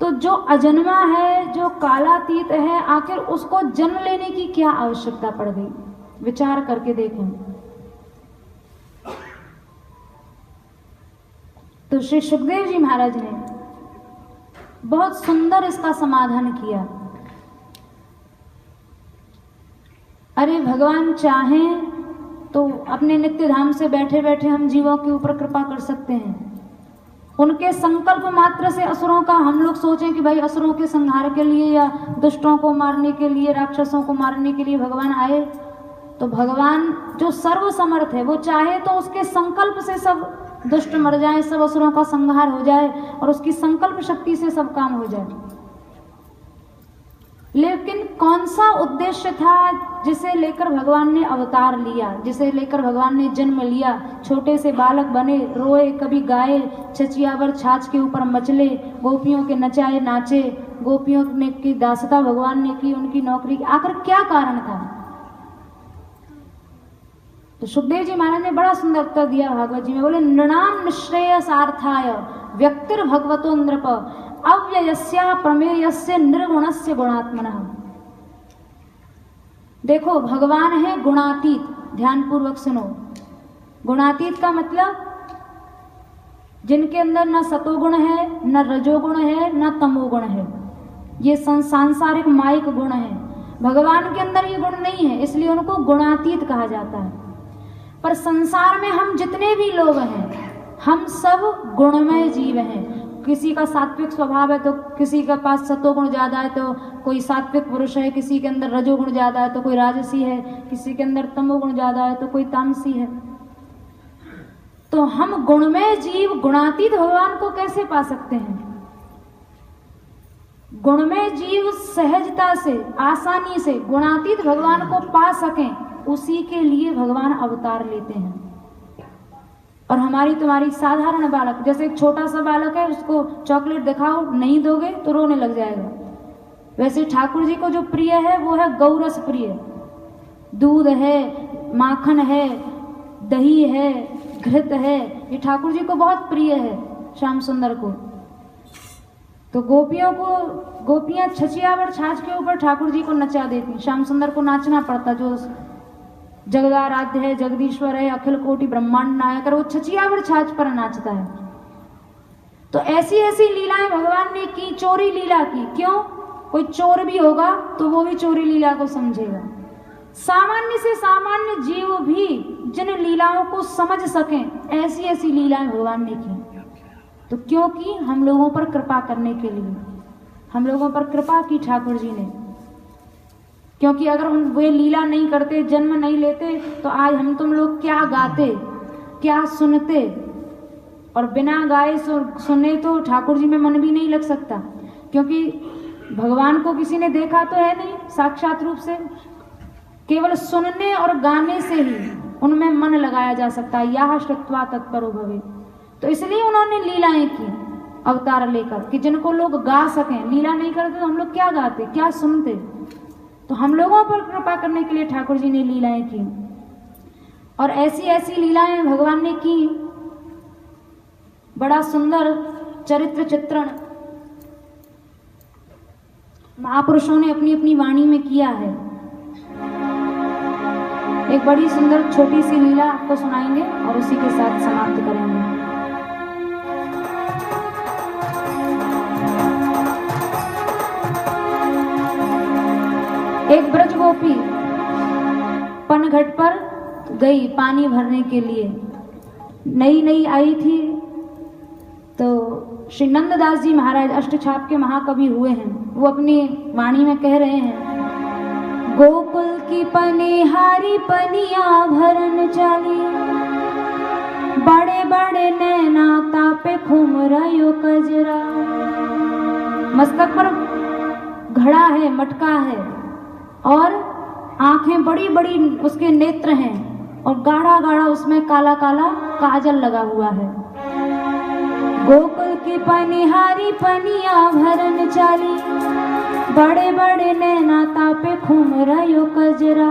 तो जो अजन्मा है, जो कालातीत है, आखिर उसको जन्म लेने की क्या आवश्यकता पड़ गई? विचार करके देखें। तो श्री सुखदेव जी महाराज ने बहुत सुंदर इसका समाधान किया। अरे भगवान चाहें तो अपने नित्य धाम से बैठे बैठे हम जीवों के ऊपर कृपा कर सकते हैं। उनके संकल्प मात्र से असुरों का, हम लोग सोचें कि भाई असुरों के संहार के लिए या दुष्टों को मारने के लिए, राक्षसों को मारने के लिए भगवान आए, तो भगवान जो सर्व समर्थ है वो चाहे तो उसके संकल्प से सब दुष्ट मर जाए, सब असुरों का संहार हो जाए और उसकी संकल्प शक्ति से सब काम हो जाए। लेकिन कौन सा उद्देश्य था जिसे लेकर भगवान ने अवतार लिया, जिसे लेकर भगवान ने जन्म लिया? छोटे से बालक बने, रोए, कभी गाए, छचियावर छाछ के ऊपर मचले, गोपियों के नचाए नाचे, गोपियों ने की दासता भगवान ने की, उनकी नौकरी, आखिर क्या कारण था? तो सुखदेव जी महाराज ने बड़ा सुंदर उत्तर दिया भागवत जी में। बोले, नृणाम निश्रेयसार्थाय व्यक्तिर भगवतो नृप अव्ययस्या प्रमेयस्य निर्गुणस्य गुणात्मनः। देखो, भगवान है गुणातीत। ध्यान पूर्वक सुनो। गुणातीत का मतलब जिनके अंदर न सतोगुण है, न रजोगुण है, न तमोगुण है। ये सांसारिक माइक गुण है। भगवान के अंदर ये गुण नहीं है, इसलिए उनको गुणातीत कहा जाता है। पर संसार में हम जितने भी लोग हैं, हम सब गुणमय जीव हैं। किसी का सात्विक स्वभाव है तो किसी के पास सतोगुण ज्यादा है तो कोई सात्विक पुरुष है, किसी के अंदर रजोगुण ज्यादा है तो कोई राजसी है, किसी के अंदर तमोगुण ज्यादा है तो कोई तामसी है। तो हम गुणमय जीव गुणातीत भगवान को कैसे पा सकते हैं? गुणमय जीव सहजता से, आसानी से गुणातीत भगवान को पा सकें, उसी के लिए भगवान अवतार लेते हैं। और हमारी तुम्हारी साधारण बालक, जैसे एक छोटा सा बालक है, उसको चॉकलेट दिखाओ, नहीं दोगे तो रोने लग जाएगा। वैसे ठाकुर जी को जो प्रिय है वो है गौरस प्रिय। दूध है, माखन है, दही है, घृत है, ये ठाकुर जी को बहुत प्रिय है, श्याम सुंदर को। तो गोपियां छचियावर छाछ के ऊपर ठाकुर जी को नचा देती। श्याम सुंदर को नाचना पड़ता, जो जगदाराध्य है, जगदीश्वर है, अखिल कोटि ब्रह्मांड नायक, वो छचियावर छाछ पर नाचता है। तो ऐसी ऐसी लीलाएं भगवान ने की, चोरी लीला की। क्यों? कोई चोर भी होगा तो वो भी चोरी लीला को समझेगा। सामान्य से सामान्य जीव भी जिन लीलाओं को समझ सकें, ऐसी ऐसी लीलाएं भगवान ने की। तो क्योंकि हम लोगों पर कृपा करने के लिए, हम लोगों पर कृपा की ठाकुर जी ने। क्योंकि अगर वे लीला नहीं करते, जन्म नहीं लेते, तो आज हम तुम लोग क्या गाते, क्या सुनते। और बिना गाए सुने तो ठाकुर जी में मन भी नहीं लग सकता, क्योंकि भगवान को किसी ने देखा तो है नहीं साक्षात रूप से। केवल सुनने और गाने से ही उनमें मन लगाया जा सकता है। यह श्रुत्वा तत्परो भवे। तो इसलिए उन्होंने लीलाएं की अवतार लेकर, कि जिनको लोग गा सकें। लीला नहीं करते तो हम लोग क्या गाते, क्या सुनते? तो हम लोगों पर कृपा करने के लिए ठाकुर जी ने लीलाएं की। और ऐसी ऐसी लीलाएं भगवान ने की, बड़ा सुंदर चरित्र चित्रण महापुरुषों ने अपनी अपनी वाणी में किया है। एक बड़ी सुंदर छोटी सी लीला आपको सुनाएंगे और उसी के साथ समाप्त करेंगे। एक ब्रज गोपी पनघट पर गई पानी भरने के लिए। नई नई आई थी तो श्री नंददास जी महाराज अष्टछाप के महाकवि हुए हैं, वो अपनी वाणी में कह रहे हैं, गोकुल की पनिहारी पनिया भरन चली, बड़े बड़े नैना तापे खुमरायो कजरा। मस्तक पर घड़ा है, मटका है और आंखें बड़ी बड़ी उसके नेत्र हैं और गाढ़ा गाढ़ा उसमें काला काला काजल लगा हुआ है। गोकुल की पनिहारी पनिया भरन चाली, बड़े बड़े नैना तापे खुमरायो कजरा।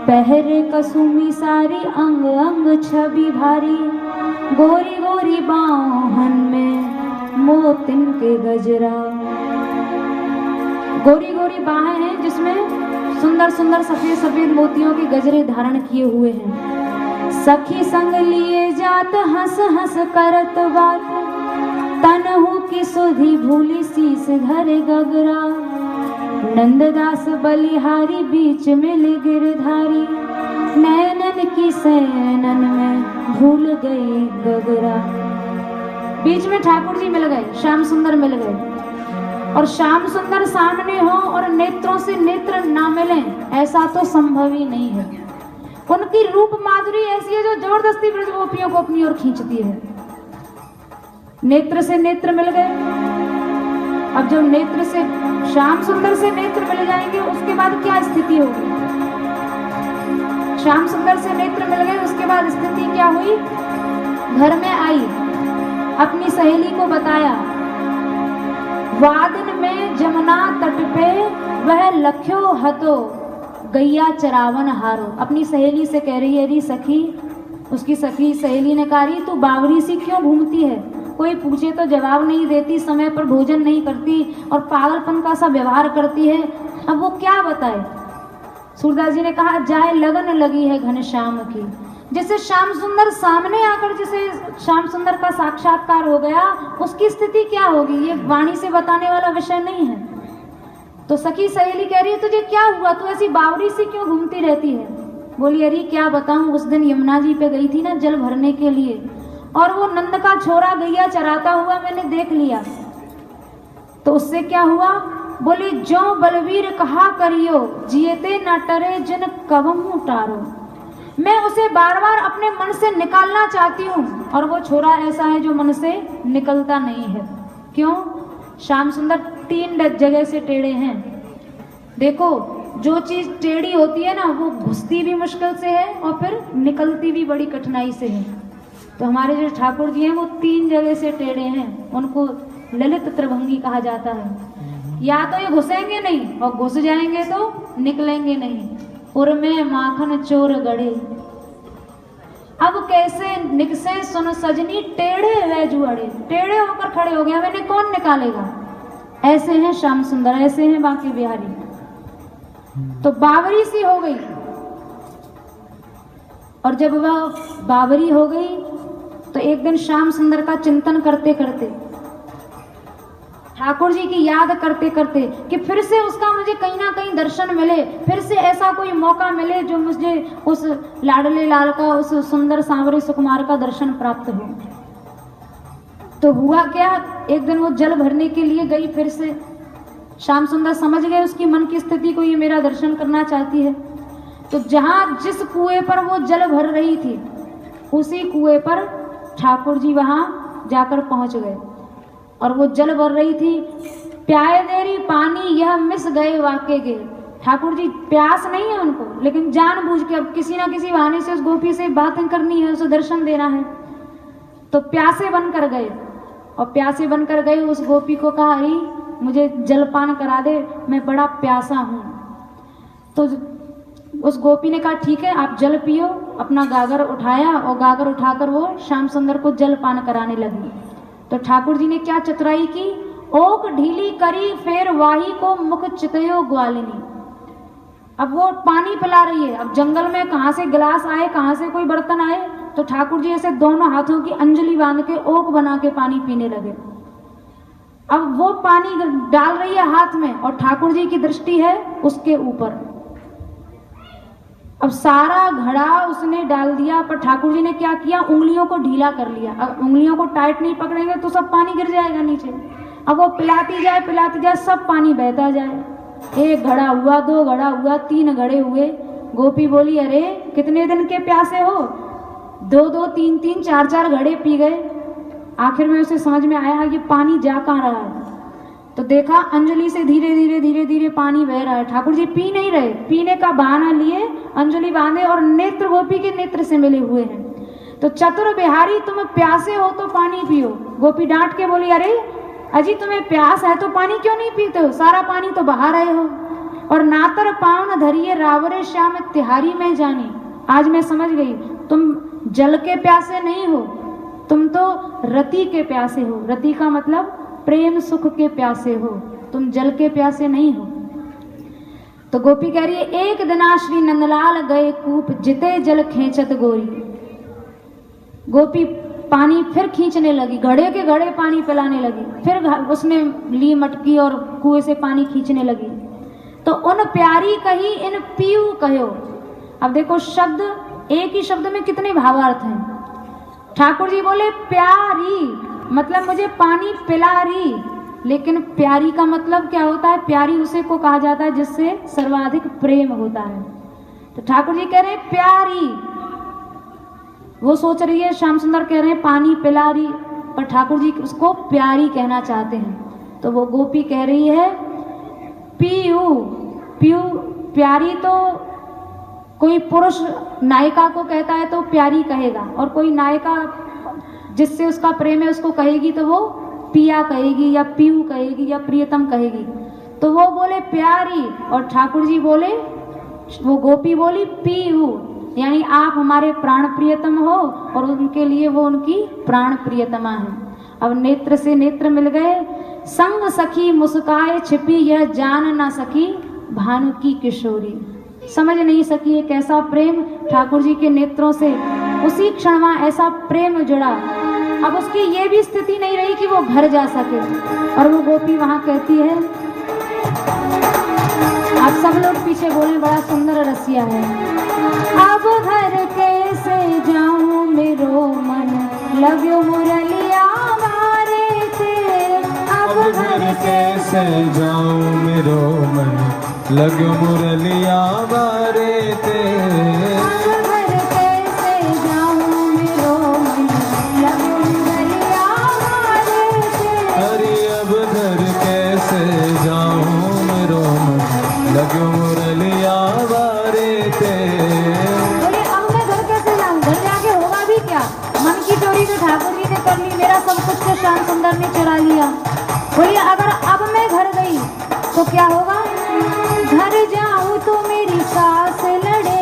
पहरे कसुमी सारी अंग अंग छवि भारी, गोरी गोरी बाँ मोतिन के गजरा। गोरी गोरी बाहें हैं जिसमें सुंदर सुंदर सफेद सफेद मोतियों के गजरे धारण किए हुए हैं। सखी संग लिए जात हंस हंस करत बात, तनहु की सुधि भूली शीस धरे गगरा। नंददास बलिहारी बीच में ले गिरधारी, नैनन की सैनन में भूल गई गगरा। बीच में ठाकुर जी मिल गए, श्याम सुंदर मिल गए, और श्याम सुंदर सामने हो और नेत्रों से नेत्र ना मिलें, ऐसा तो संभव ही नहीं है। उनकी रूप माधुरी ऐसी है जो जबरदस्ती ब्रजगोपियों को अपनी ओर खींचती है। नेत्र से नेत्र मिल गए, अब जब नेत्र से श्याम सुंदर से नेत्र मिल जाएंगे उसके बाद क्या स्थिति होगी। श्याम सुंदर से नेत्र मिल गए, उसके बाद स्थिति क्या हुई। घर में आई, अपनी सहेली को बताया, वादिन में जमुना तट पे वह लख्यो हतो, गैया चरावन हारो। अपनी सहेली से कह रही है, अरे सखी, उसकी सखी सहेली ने कहा, तू बावरी सी क्यों घूमती है, कोई पूछे तो जवाब नहीं देती, समय पर भोजन नहीं करती और पागलपन का सा व्यवहार करती है, अब वो क्या बताए। सूरदास जी ने कहा, जाए लगन लगी है घनश्याम की। जैसे श्याम सुंदर सामने आकर जिसे श्याम सुंदर का साक्षात्कार हो गया, उसकी स्थिति क्या होगी, ये वाणी से बताने वाला विषय नहीं है। तो सखी सहेली कह रही है, तुझे क्या हुआ, तू ऐसी बावरी सी क्यों घूमती रहती है। बोली, अरे क्या बताऊं, उस दिन यमुना जी पे गई थी ना जल भरने के लिए, और वो नंद का छोरा गैया चराता हुआ मैंने देख लिया, तो उससे क्या हुआ। बोली, जो बलवीर कहा करियो, जियते न टरे जिन कवमु टारो। मैं उसे बार बार अपने मन से निकालना चाहती हूँ, और वो छोरा ऐसा है जो मन से निकलता नहीं है। क्यों। श्याम सुंदर 3 जगह से टेढ़े हैं। देखो, जो चीज टेढ़ी होती है ना, वो घुसती भी मुश्किल से है और फिर निकलती भी बड़ी कठिनाई से है। तो हमारे जो ठाकुर जी हैं वो 3 जगह से टेढ़े हैं, उनको ललित त्रिभंगी कहा जाता है। या तो ये घुसेंगे नहीं, और घुस जाएंगे तो निकलेंगे नहीं। उर में माखन चोर गड़े, अब कैसे निकसे सुन सजनी, टेढ़े वे जुअड़े। टेढ़े होकर खड़े हो गया, मैंने कौन निकालेगा। ऐसे हैं श्याम सुंदर, ऐसे हैं बांके बिहारी। तो बावरी सी हो गई, और जब वह बावरी हो गई तो एक दिन श्याम सुंदर का चिंतन करते करते, ठाकुर जी की याद करते करते कि फिर से उसका मुझे कहीं ना कहीं दर्शन मिले, फिर से ऐसा कोई मौका मिले जो मुझे उस लाडले लाल का, उस सुंदर सांवरे सुकुमार का दर्शन प्राप्त हो। तो हुआ क्या, एक दिन वो जल भरने के लिए गई, फिर से श्याम सुंदर समझ गए उसकी मन की स्थिति को, ये मेरा दर्शन करना चाहती है। तो जहां जिस कुएं पर वो जल भर रही थी, उसी कुएं पर ठाकुर जी वहां जाकर पहुंच गए, और वो जल भर रही थी। प्याए देरी पानी यह मिस गए वाके गे। ठाकुर जी प्यास नहीं है उनको, लेकिन जानबूझ के अब किसी ना किसी बहाने से उस गोपी से बातें करनी है, उसे दर्शन देना है, तो प्यासे बनकर गए। और प्यासे बनकर गए, उस गोपी को कहा, अरे मुझे जलपान करा दे, मैं बड़ा प्यासा हूँ। तो उस गोपी ने कहा, ठीक है आप जल पियो। अपना गागर उठाया, और गागर उठाकर वो श्याम सुंदर को जलपान कराने लगी। तो ठाकुर जी ने क्या चतुराई की, ओक ढीली करी फेर वाही को मुख चितयो ग्वालिनी। अब वो पानी पिला रही है, अब जंगल में कहाँ से गिलास आए, कहाँ से कोई बर्तन आए, तो ठाकुर जी ऐसे दोनों हाथों की अंजलि बांध के ओक बना के पानी पीने लगे। अब वो पानी डाल रही है हाथ में, और ठाकुर जी की दृष्टि है उसके ऊपर। अब सारा घड़ा उसने डाल दिया, पर ठाकुर जी ने क्या किया, उंगलियों को ढीला कर लिया। अब उंगलियों को टाइट नहीं पकड़ेंगे तो सब पानी गिर जाएगा नीचे। अब वो पिलाती जाए, सब पानी बहता जाए। 1 घड़ा हुआ, 2 घड़ा हुआ, 3 घड़े हुए। गोपी बोली, अरे कितने दिन के प्यासे हो, 2-2, 3-3, 4-4 घड़े पी गए। आखिर में उसे समझ में आया ये पानी जा कहाँ रहा है। तो देखा अंजलि से धीरे धीरे धीरे धीरे पानी बह रहा है। ठाकुर जी पी नहीं रहे, पीने का बहाना लिए अंजलि बांधे, और नेत्र गोपी के नेत्र से मिले हुए हैं। तो चतुर बिहारी, तुम प्यासे हो तो पानी पियो। गोपी डांट के बोली, अरे अजी तुम्हें प्यास है तो पानी क्यों नहीं पीते हो, सारा पानी तो बहा रहे हो। और नातर पावन धरिए रावरे श्याम तिहारी में जानी। आज मैं समझ गई, तुम जल के प्यासे नहीं हो, तुम तो रति के प्यासे हो। रति का मतलब प्रेम सुख के प्यासे हो, तुम जल के प्यासे नहीं हो। तो गोपी कह रही है, एक दिना श्री नंदलाल गए कूप, जिते जल खींचत गोरी। गोपी पानी फिर खींचने लगी, घड़े के घड़े पानी पिलाने लगी, फिर उसने ली मटकी और कुएं से पानी खींचने लगी। तो उन प्यारी कही इन पीऊ कहो। अब देखो शब्द, एक ही शब्द में कितने भावार्थ हैं। ठाकुर जी बोले प्यारी, मतलब मुझे पानी पिला रही, लेकिन प्यारी का मतलब क्या होता है? प्यारी उसे को कहा जाता है जिससे सर्वाधिक प्रेम होता है। तो ठाकुर जी कह रहे हैं प्यारी, वो सोच रही है, श्याम सुंदर कह रहे हैं पानी पिला रही, पर ठाकुर जी उसको प्यारी कहना चाहते हैं। तो वो गोपी कह रही है पीयू। पीयू, प्यारी तो कोई पुरुष नायिका को कहता है तो प्यारी कहेगा, और कोई नायिका जिससे उसका प्रेम है उसको कहेगी तो वो पिया कहेगी या पीयू कहेगी या प्रियतम कहेगी। तो वो बोले प्यारी और ठाकुर जी बोले, वो गोपी बोली पीयू, यानी आप हमारे प्राण प्रियतम हो और उनके लिए वो उनकी प्राण प्रियतमा है। अब नेत्र से नेत्र मिल गए, संग सखी मुस्काए छिपी, यह जान ना सकी भानु की किशोरी। समझ नहीं सकी ये कैसा प्रेम ठाकुर जी के नेत्रों से उसी क्षण वहां ऐसा प्रेम जुड़ा। अब उसकी ये भी स्थिति नहीं रही कि वो घर जा सके, और वो गोपी वहां कहती है, आप सब लोग पीछे बोले, बड़ा सुंदर रसिया है। अब घर कैसे जाऊं मेरो मन लग्यो मुरलिया मारे थे। अब घर कैसे जाऊं मेरो मन लग्यो मुरलिया मारे थे। अब घर कैसे जाऊं मेरो मन लग्यो मुरलिया मारे थे। अरे अब घर कैसे जाऊं मेरो मन लग्यो मुरलिया मारे थे। बोले अब मैं घर कैसे जाऊं, घर जाके होगा भी क्या? मन की चोरी तो ठाकुर जी ने कर ली, मेरा सब कुछ तो श्याम सुंदर ने चुरा लिया। बोले अगर अब मैं घर गई तो क्या होगा? घर जाऊं तो मेरी सास लड़े,